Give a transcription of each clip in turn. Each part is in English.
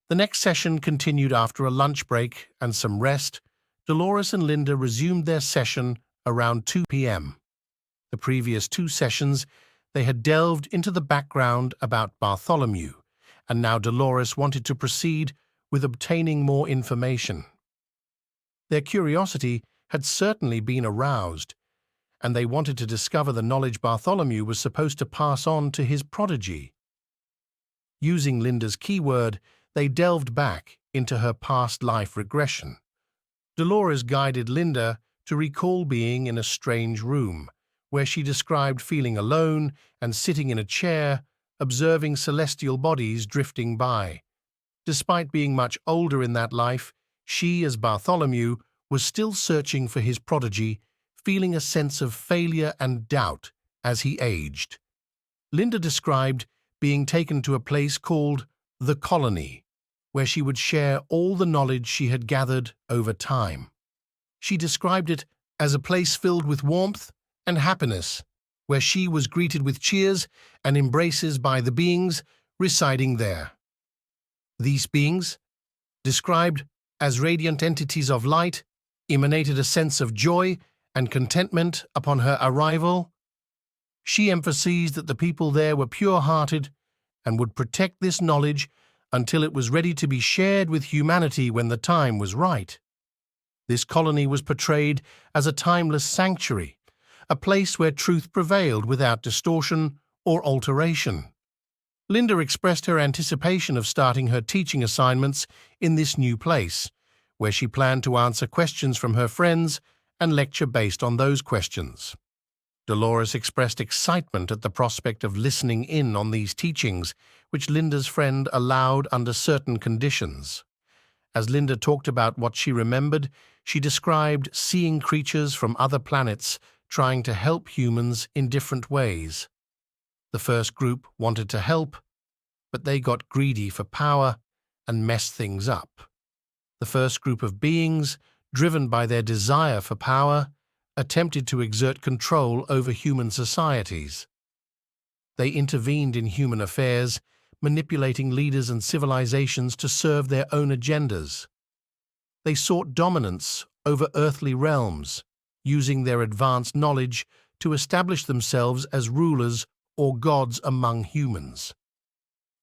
The next session continued after a lunch break and some rest. Dolores and Linda resumed their session around 2 p.m. The previous two sessions, they had delved into the background about Bartholomew, and now Dolores wanted to proceed with obtaining more information. Their curiosity had certainly been aroused, and they wanted to discover the knowledge Bartholomew was supposed to pass on to his prodigy. Using Linda's keyword, they delved back into her past life regression. Dolores guided Linda to recall being in a strange room, where she described feeling alone and sitting in a chair, observing celestial bodies drifting by. Despite being much older in that life, she, as Bartholomew, was still searching for his prodigy, feeling a sense of failure and doubt as he aged. Linda described being taken to a place called the Colony, where she would share all the knowledge she had gathered over time. She described it as a place filled with warmth and happiness, where she was greeted with cheers and embraces by the beings residing there. These beings, described as radiant entities of light, emanated a sense of joy and contentment upon her arrival. She emphasized that the people there were pure-hearted and would protect this knowledge until it was ready to be shared with humanity when the time was right. This colony was portrayed as a timeless sanctuary, a place where truth prevailed without distortion or alteration. Linda expressed her anticipation of starting her teaching assignments in this new place, where she planned to answer questions from her friends and lecture based on those questions. Dolores expressed excitement at the prospect of listening in on these teachings, which Linda's friend allowed under certain conditions. As Linda talked about what she remembered, she described seeing creatures from other planets trying to help humans in different ways. The first group wanted to help, but they got greedy for power and messed things up. The first group of beings, driven by their desire for power, attempted to exert control over human societies. They intervened in human affairs, manipulating leaders and civilizations to serve their own agendas. They sought dominance over earthly realms, using their advanced knowledge to establish themselves as rulers or gods among humans.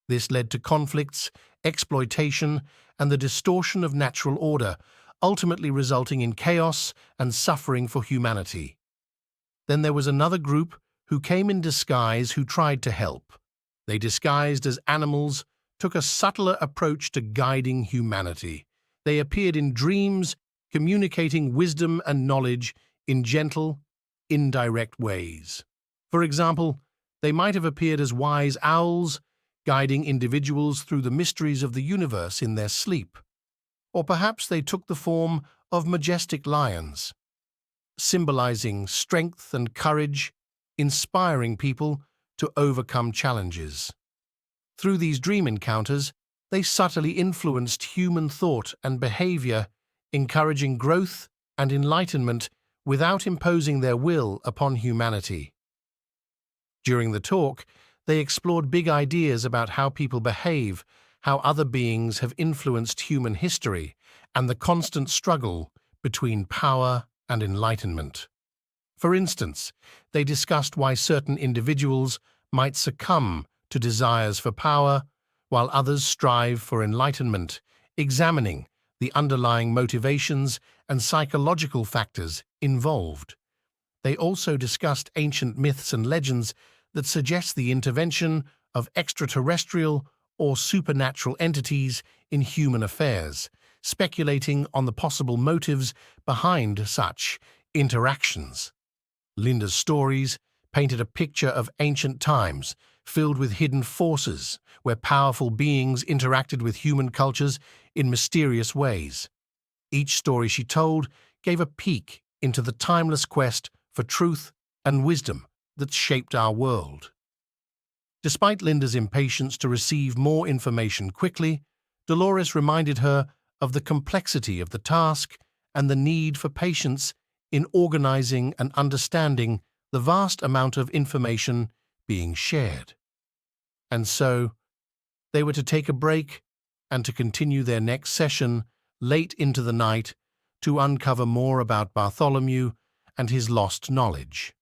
This led to conflicts, exploitation, and the distortion of natural order, ultimately resulting in chaos and suffering for humanity. Then there was another group who came in disguise who tried to help. They disguised as animals, took a subtler approach to guiding humanity. They appeared in dreams, communicating wisdom and knowledge in gentle, indirect ways. For example, they might have appeared as wise owls, guiding individuals through the mysteries of the universe in their sleep. Or perhaps they took the form of majestic lions, symbolizing strength and courage, inspiring people to overcome challenges. Through these dream encounters, they subtly influenced human thought and behavior, encouraging growth and enlightenment without imposing their will upon humanity. During the talk, they explored big ideas about how people behave, how other beings have influenced human history, and the constant struggle between power and enlightenment. For instance, they discussed why certain individuals might succumb to desires for power, while others strive for enlightenment, examining the underlying motivations and psychological factors involved. They also discussed ancient myths and legends that suggest the intervention of extraterrestrial or supernatural entities in human affairs, speculating on the possible motives behind such interactions. Linda's stories painted a picture of ancient times filled with hidden forces, where powerful beings interacted with human cultures in mysterious ways. Each story she told gave a peek into the timeless quest for truth and wisdom that shaped our world. Despite Linda's impatience to receive more information quickly, Dolores reminded her of the complexity of the task and the need for patience in organizing and understanding the vast amount of information being shared. And so, they were to take a break and to continue their next session late into the night to uncover more about Bartholomew and his lost knowledge.